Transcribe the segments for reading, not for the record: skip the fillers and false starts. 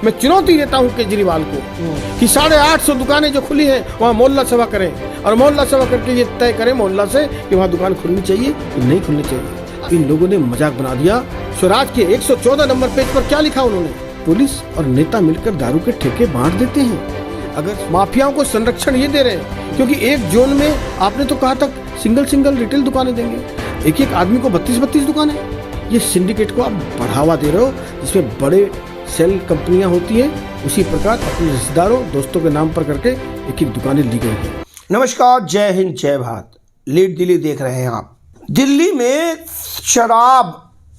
मैं चुनौती देता हूं केजरीवाल को कि 850 दुकानें जो खुली हैं वहां मोहल्ला सभा करें और मोहल्ला सभा करके ये तय करें मोहल्ला से कि वहां दुकान खुलनी चाहिए कि नहीं खुलनी चाहिए। इन लोगों ने मजाक बना दिया। स्वराज के 114 नंबर पेज पर क्या लिखा उन्होंने, पुलिस और नेता मिलकर दारू के ठेके बांट देते हैं। अगर माफियाओं को संरक्षण ये दे रहे हैं क्योंकि एक जोन में आपने तो कहा था सिंगल रिटेल दुकानें देंगे, एक आदमी को 32 दुकानें। ये सिंडिकेट को आप बढ़ावा दे रहे हो जिसमें बड़े सेल कंपनियां होती हैं, उसी प्रकार अपने रिश्तेदारों दोस्तों के नाम पर करके एक दुकानें ली गई हैं। नमस्कार, जय हिंद, जय भारत। लीड दिल्ली देख रहे हैं आप। दिल्ली में शराब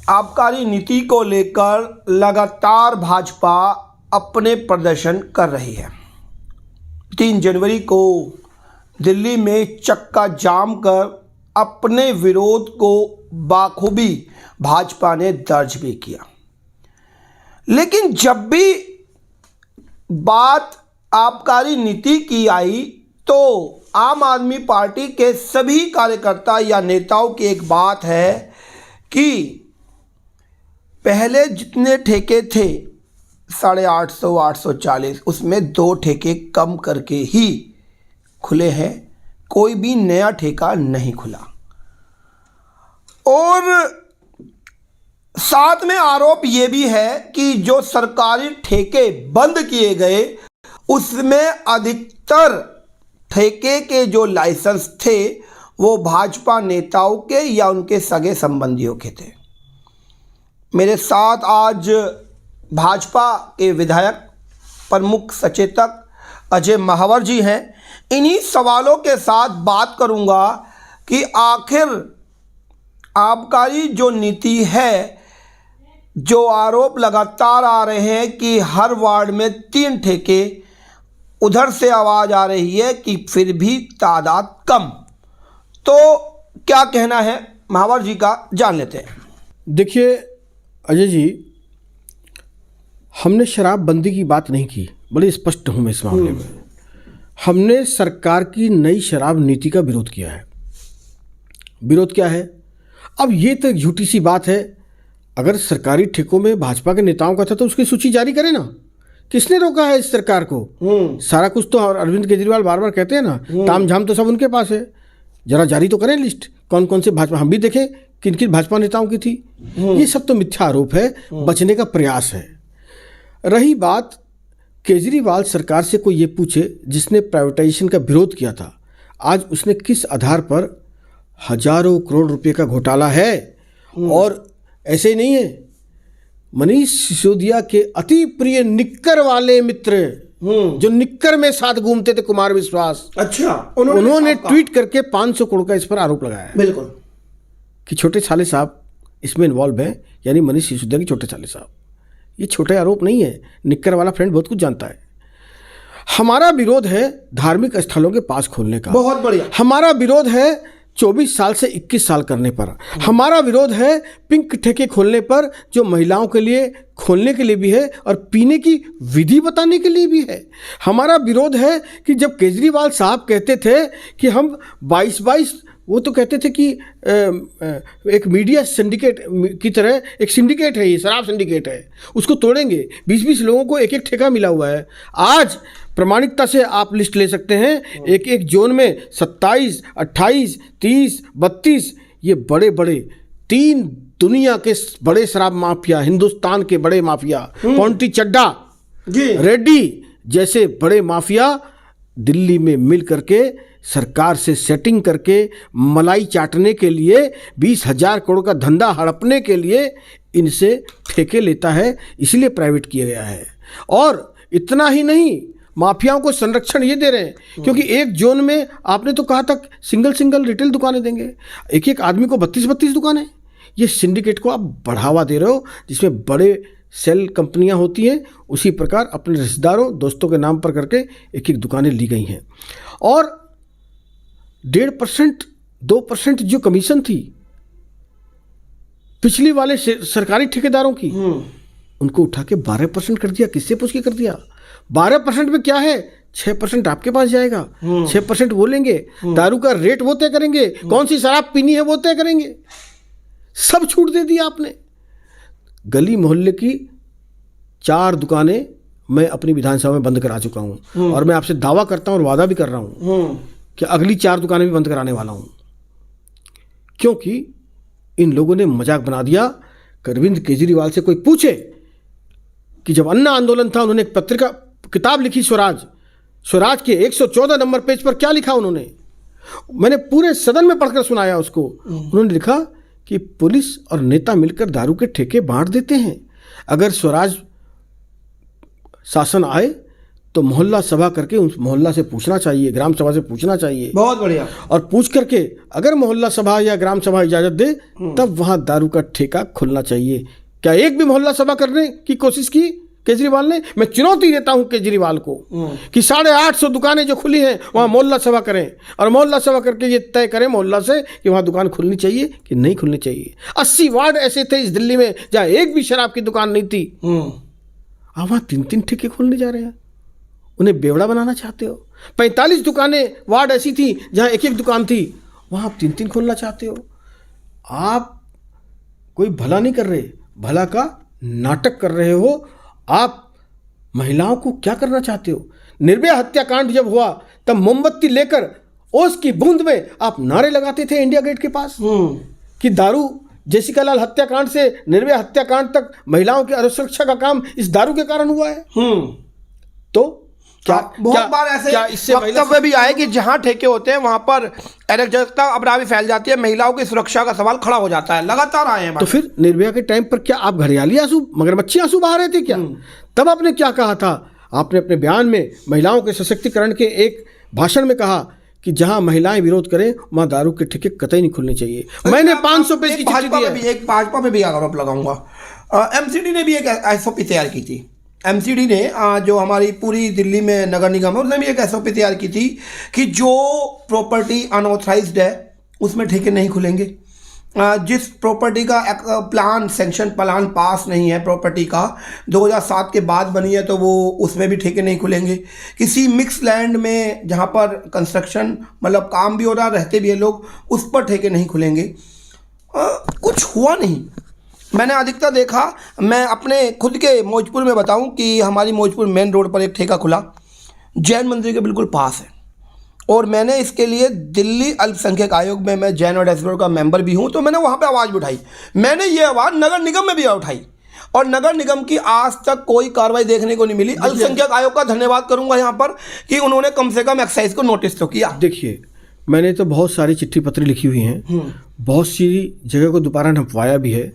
आबकारी नीति को लेकर लगातार भाजपा अपने प्रदर्शन कर रही है। 3 जनवरी को दिल्ली में चक्का जाम कर अपने विरोध को बाखूबी भाजपा ने दर्ज भी किया। लेकिन जब भी बात आबकारी नीति की आई तो आम आदमी पार्टी के सभी कार्यकर्ता या नेताओं की एक बात है कि पहले जितने ठेके थे 850, 840, उसमें 2 ठेके कम करके ही खुले हैं, कोई भी नया ठेका नहीं खुला। और साथ में आरोप ये भी है कि जो सरकारी ठेके बंद किए गए उसमें अधिकतर ठेके के जो लाइसेंस थे वो भाजपा नेताओं के या उनके सगे संबंधियों के थे। मेरे साथ आज भाजपा के विधायक प्रमुख सचेतक अजय महावर जी हैं। इन्हीं सवालों के साथ बात करूंगा कि आखिर आबकारी जो नीति है, जो आरोप लगातार आ रहे हैं कि हर वार्ड में 3 ठेके, उधर से आवाज़ आ रही है कि फिर भी तादाद कम, तो क्या कहना है महावर जी का, जान लेते हैं। देखिए अजय जी, हमने शराबबंदी की बात नहीं की, बड़े स्पष्ट हूँ मैं इस मामले में। हमने सरकार की नई शराब नीति का विरोध किया है। विरोध क्या है? अब ये तो झूठी सी बात है। अगर सरकारी ठेकों में भाजपा के नेताओं का था तो उसकी सूची जारी करें ना। किसने रोका है इस सरकार को? सारा कुछ तो अरविंद केजरीवाल बार बार कहते हैं ना, ताम झाम तो सब उनके पास है। जरा जारी तो करें लिस्ट, कौन कौन से भाजपा, हम भी देखें किन किन भाजपा नेताओं की थी। ये सब तो मिथ्या आरोप है, बचने का प्रयास है। रही बात केजरीवाल सरकार से कोई ये पूछे जिसने प्राइवेटाइजेशन का विरोध किया था, आज उसने किस आधार पर हजारों करोड़ रुपए का घोटाला है। और ऐसे ही नहीं है, मनीष सिसोदिया के अति प्रिय निक्कर वाले मित्र जो निक्कर में साथ घूमते थे, कुमार विश्वास, अच्छा, उन्होंने ट्वीट करके 500 करोड़ का इस पर आरोप लगाया है। बिल्कुल, कि छोटे साले साहब इसमें इन्वॉल्व हैं, यानी मनीष सिसोदिया के छोटे साले साहब। ये छोटे आरोप नहीं है, निक्कर वाला फ्रेंड बहुत कुछ जानता है। हमारा विरोध है धार्मिक स्थलों के पास खोलने का, बहुत बढ़िया। हमारा विरोध है 24 साल से 21 साल करने पर। हमारा विरोध है पिंक ठेके खोलने पर, जो महिलाओं के लिए खोलने के लिए भी है और पीने की विधि बताने के लिए भी है। हमारा विरोध है कि जब केजरीवाल साहब कहते थे कि हम 22, वो तो कहते थे कि एक मीडिया सिंडिकेट की तरह एक सिंडिकेट है, ये शराब सिंडिकेट है, उसको तोड़ेंगे। 20 लोगों को एक ठेका मिला हुआ है। आज प्रामाणिकता से आप लिस्ट ले सकते हैं, एक जोन में 27, 28, 30, 32 ये बड़े बड़े 3 दुनिया के बड़े शराब माफिया, हिंदुस्तान के बड़े माफिया, पॉन्टी चड्डा, रेड्डी जैसे बड़े माफिया दिल्ली में मिल करके सरकार से सेटिंग करके मलाई चाटने के लिए 20,000 करोड़ का धंधा हड़पने के लिए इनसे ठेके लेता है, इसलिए प्राइवेट किया गया है। और इतना ही नहीं, माफियाओं को संरक्षण ये दे रहे हैं क्योंकि एक जोन में आपने तो कहा था सिंगल रिटेल दुकानें देंगे, एक आदमी को 32 दुकानें। ये सिंडिकेट को आप बढ़ावा दे रहे हो जिसमें बड़े सेल कंपनियां होती हैं, उसी प्रकार अपने रिश्तेदारों दोस्तों के नाम पर करके एक दुकानें ली गई हैं। और 1.5%, 2% जो कमीशन थी पिछली वाले सरकारी ठेकेदारों की, उनको उठा के 12% कर दिया। किससे पूछ के कर दिया? 12% में क्या है, 6% आपके पास जाएगा, 6% वो लेंगे। दारू का रेट वो तय करेंगे, कौन सी शराब पीनी है वो तय करेंगे। सब छूट दे दिया आपने। गली मोहल्ले की 4 दुकानें मैं अपनी विधानसभा में बंद करा चुका हूँ और मैं आपसे दावा करता हूँ और वादा भी कर रहा हूँ कि अगली 4 दुकानें भी बंद कराने वाला हूँ, क्योंकि इन लोगों ने मजाक बना दिया। अरविंद केजरीवाल से कोई पूछे कि जब अन्ना आंदोलन था उन्होंने एक पत्रिका किताब लिखी स्वराज के 114 नंबर पेज पर क्या लिखा उन्होंने, मैंने पूरे सदन में पढ़कर सुनाया उसको। उन्होंने लिखा कि पुलिस और नेता मिलकर दारू के ठेके बांट देते हैं, अगर स्वराज शासन आए तो मोहल्ला सभा करके उस मोहल्ला से पूछना चाहिए, ग्राम सभा से पूछना चाहिए। बहुत बढ़िया। और पूछ करके अगर मोहल्ला सभा या ग्राम सभा इजाजत दे तब वहां दारू का ठेका खुलना चाहिए। क्या एक भी मोहल्ला सभा करने की कोशिश की केजरीवाल ने? मैं चुनौती देता हूं केजरीवाल को कि 850 दुकानें जो खुली हैं वहां मोहल्ला सभा करें और मोहल्ला सभा करके ये तय करें मोहल्ला से कि वहां दुकान खुलनी चाहिए कि नहीं खुलनी चाहिए। 80 वार्ड ऐसे थे इस दिल्ली में जहां एक भी शराब की दुकान नहीं थी, अब वहां 3-3 ठेके खोलने जा रहे हैं। उन्हें बेवड़ा बनाना चाहते हो। 45 दुकानें वार्ड ऐसी थी जहां एक एक दुकान थी, वहां आप 3-3 खोलना चाहते हो। आप कोई भला नहीं कर रहे, भला का नाटक कर रहे हो। आप महिलाओं को क्या करना चाहते हो? निर्भया हत्याकांड जब हुआ तब मोमबत्ती लेकर ओस की बूंद में आप नारे लगाते थे इंडिया गेट के पास कि दारू, जेसिका लाल हत्याकांड से निर्भया हत्याकांड तक महिलाओं की सुरक्षा का काम इस दारू के कारण हुआ है। तो क्या बहुत बार ऐसे वक्तव्य भी आए कि जहां ठेके होते हैं वहां पर अराजकता अपराधी फैल जाती है, महिलाओं की सुरक्षा का सवाल खड़ा हो जाता है, लगातार आए हैं। तो फिर निर्भया के टाइम पर क्या आप घड़ियाली आंसू, मगरमच्छी आंसू बहा रहे थे क्या? तब आपने क्या कहा था? आपने अपने बयान में महिलाओं के सशक्तिकरण के एक भाषण में कहा कि जहां महिलाएं विरोध करें वहां दारू के ठेके कतई नहीं खुलने चाहिए। मैंने 500 पेज की चिट्ठी दी है। एक भाजपा में भी आरोप लगाऊंगा। एमसीडी ने भी एक एसओपी तैयार की थी। एमसीडी ने जो हमारी पूरी दिल्ली में नगर निगम है उसने भी एक एसओपी तैयार की थी कि जो प्रॉपर्टी अनऑथराइज्ड है उसमें ठेके नहीं खुलेंगे। जिस प्रॉपर्टी का प्लान सेंक्शन प्लान पास नहीं है, प्रॉपर्टी का 2007 के बाद बनी है, तो वो उसमें भी ठेके नहीं खुलेंगे। किसी मिक्स लैंड में जहाँ पर कंस्ट्रक्शन मतलब काम भी हो रहा, रहते भी है लोग, उस पर ठेके नहीं खुलेंगे। कुछ हुआ नहीं। मैंने अधिकतर देखा, मैं अपने खुद के मौजपुर में बताऊं कि हमारी मौजपुर मेन रोड पर एक ठेका खुला जैन मंदिर के बिल्कुल पास है, और मैंने इसके लिए दिल्ली अल्पसंख्यक आयोग में मैं जैन और डैशबोर्ड का मेंबर भी हूं, तो मैंने वहां पे आवाज़ भी उठाई। मैंने ये आवाज़ नगर निगम में भी उठाई और नगर निगम की आज तक कोई कार्रवाई देखने को नहीं मिली। अल्पसंख्यक आयोग का धन्यवाद करूंगा यहाँ पर कि उन्होंने कम से कम एक्साइज को नोटिस तो किया। देखिए, मैंने तो बहुत सारी चिट्ठी पत्र लिखी हुई हैं, बहुत सी जगह को दोबारा ढंपवाया भी है।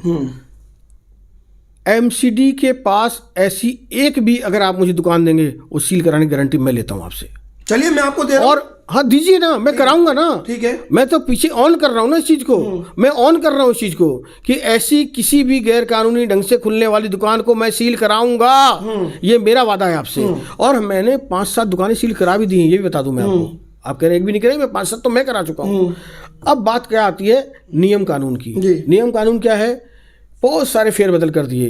एमसीडी के पास ऐसी एक भी अगर आप मुझे दुकान देंगे वो सील कराने की गारंटी मैं लेता हूं आपसे। चलिए मैं आपको दे रहा हूं। और हाँ दीजिए ना, मैं कराऊंगा ना। ठीक है, मैं तो पीछे ऑन कर रहा हूं ना इस चीज को, मैं ऑन कर रहा हूं इस चीज को कि ऐसी किसी भी गैर कानूनी ढंग से खुलने वाली दुकान को मैं सील कराऊंगा। ये मेरा वादा है आपसे। और मैंने 5-7 दुकानें सील करा भी दी हैं, ये भी बता दूं मैं आपको। आप कह रहे एक भी नहीं करे, मैं 5-7 तो मैं करा चुका हूं। अब बात क्या आती है नियम कानून की। नियम कानून क्या है? बहुत सारे फेरबदल कर दिए।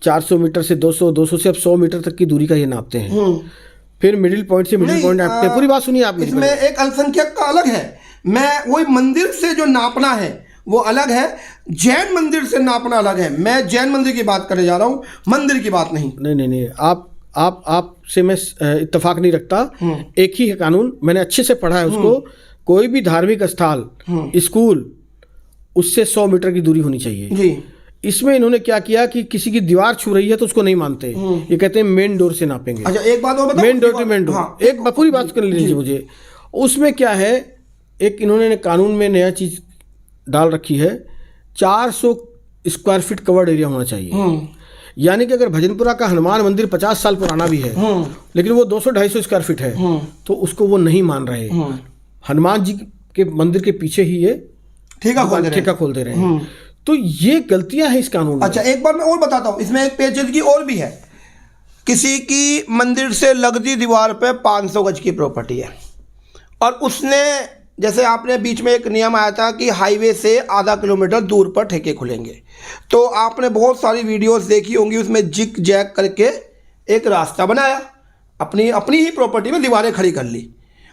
400 मीटर से 200, 200 से अब 100 मीटर तक की दूरी का ये नापते हैं। फिर मिडिल पॉइंट से मिडिल पॉइंट नापते हैं। पूरी बात सुनिए आप। इसमें एक अल्पसंख्यक का अलग है, मैं वही मंदिर से जो नापना है वो अलग है, जैन मंदिर से नापना अलग है। मैं जैन मंदिर की बात करने जा रहा हूँ, मंदिर की बात नहीं। नहीं, आपसे मैं इत्तेफाक नहीं रखता। एक ही है कानून, मैंने अच्छे से पढ़ा है उसको। कोई भी धार्मिक स्थल, स्कूल, उससे 100 मीटर की दूरी होनी चाहिए जी। इसमें इन्होंने क्या किया कि किसी की दीवार छू रही है तो उसको नहीं मानते, ये कहते हैं मेन डोर से नापेंगे। अच्छा, एक बात और बताओ। Main door to main door. हाँ, एक पूरी बात कर लीजिए मुझे। उसमें क्या है, एक इन्होंने कानून में नया चीज डाल रखी है, 400 स्क्वायर फीट कवर्ड एरिया होना चाहिए। यानी कि अगर भजनपुरा का हनुमान मंदिर 50 साल पुराना भी है लेकिन वो 200-250 स्क्वायर फीट है तो उसको वो नहीं मान रहे। हनुमान जी के मंदिर के पीछे ही ये ठेका खोल दे रहे हैं। तो ये गलतियां हैं इस कानून में। अच्छा, एक बार मैं और बताता हूं, इसमें एक पेचीदगी और भी है। किसी की मंदिर से लगती दीवार पे 500 गज की प्रॉपर्टी है और उसने, जैसे आपने बीच में एक नियम आया था कि हाईवे से आधा किलोमीटर दूर पर ठेके खुलेंगे, तो आपने बहुत सारी वीडियोस देखी होंगी, उसमें जिग जैग करके एक रास्ता बनाया, अपनी ही प्रॉपर्टी में दीवारें खड़ी कर ली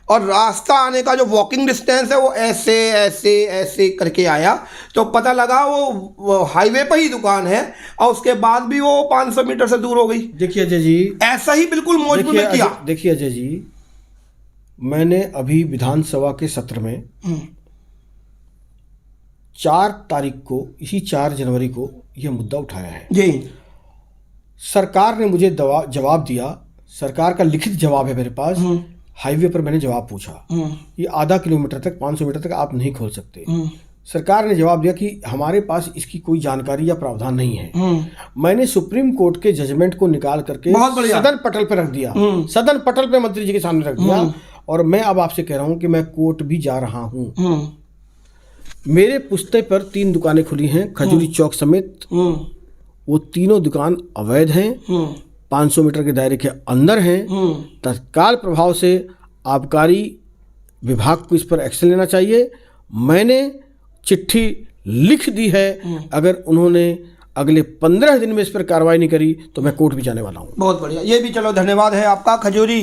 और रास्ता आने का जो वॉकिंग डिस्टेंस है वो ऐसे ऐसे ऐसे करके आया, तो पता लगा वो हाईवे पर ही दुकान है और उसके बाद भी वो 500 मीटर से दूर हो गई। देखिए अजय जी, ऐसा ही बिल्कुल मौजपुर में किया। देखिए अजय जी, मैंने अभी विधानसभा के सत्र में 4 तारीख को, इसी 4 जनवरी को यह मुद्दा उठाया है जी। सरकार ने मुझे जवाब दिया, सरकार का लिखित जवाब है मेरे पास। हाईवे पर मैंने जवाब पूछा, ये आधा किलोमीटर तक 500 मीटर तक आप नहीं खोल सकते। सरकार ने जवाब दिया कि हमारे पास इसकी कोई जानकारी या प्रावधान नहीं है। मैंने सुप्रीम कोर्ट के जजमेंट को निकाल करके सदन पटल पर रख दिया, सदन पटल पे मंत्री जी के सामने रख दिया, और मैं अब आपसे कह रहा हूं कि मैं कोर्ट भी जा रहा हूं। मेरे पुश्ते पर 3 दुकानें खुली हैं खजूरी चौक समेत। वो तीनों दुकान अवैध हैं, 500 मीटर के दायरे के अंदर हैं। तत्काल प्रभाव से आबकारी विभाग को इस पर एक्शन लेना चाहिए। मैंने चिट्ठी लिख दी है, अगर उन्होंने अगले 15 दिन में इस पर कार्रवाई नहीं करी तो मैं कोर्ट भी जाने वाला हूँ। बहुत बढ़िया, ये भी चलो धन्यवाद है आपका। खजूरी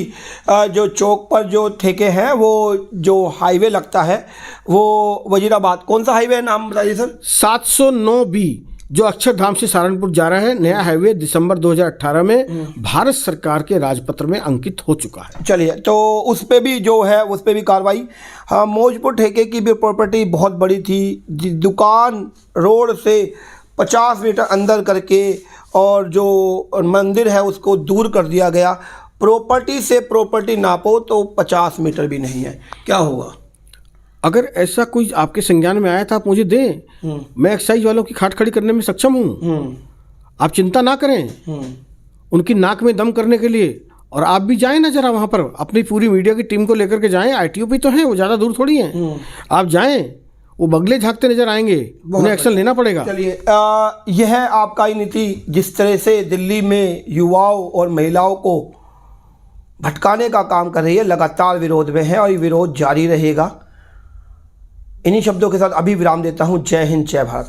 जो चौक पर जो ठेके हैं, वो जो हाईवे लगता है वो वजीराबाद, कौन सा हाईवे है, नाम बताइए सर? 709B जो अक्षरधाम से सहारनपुर जा रहा है, नया हाईवे दिसंबर 2018 में भारत सरकार के राजपत्र में अंकित हो चुका है। चलिए, तो उस पे भी जो है उस पे भी कार्रवाई। हाँ, मौजपुर ठेके की भी प्रॉपर्टी बहुत बड़ी थी, दुकान रोड से 50 मीटर अंदर करके और जो मंदिर है उसको दूर कर दिया गया। प्रॉपर्टी से प्रॉपर्टी नापो तो 50 मीटर भी नहीं है, क्या होगा? अगर ऐसा कोई आपके संज्ञान में आया तो आप मुझे दें, मैं एक्साइज वालों की खाट खड़ी करने में सक्षम हूँ। आप चिंता ना करें उनकी नाक में दम करने के लिए। और आप भी जाएं ना जरा वहाँ पर, अपनी पूरी मीडिया की टीम को लेकर के जाएं। ITO भी तो हैं, वो ज़्यादा दूर थोड़ी हैं। आप जाएं, वो बगले झाँकते नजर आएंगे, उन्हें एक्शन लेना पड़ेगा। चलिए, यह आपका ही नीति जिस तरह से दिल्ली में युवाओं और महिलाओं को भटकाने का काम कर रही है, लगातार विरोध में है और ये विरोध जारी रहेगा। इन्हीं शब्दों के साथ अभी विराम देता हूँ। जय हिंद, जय भारत।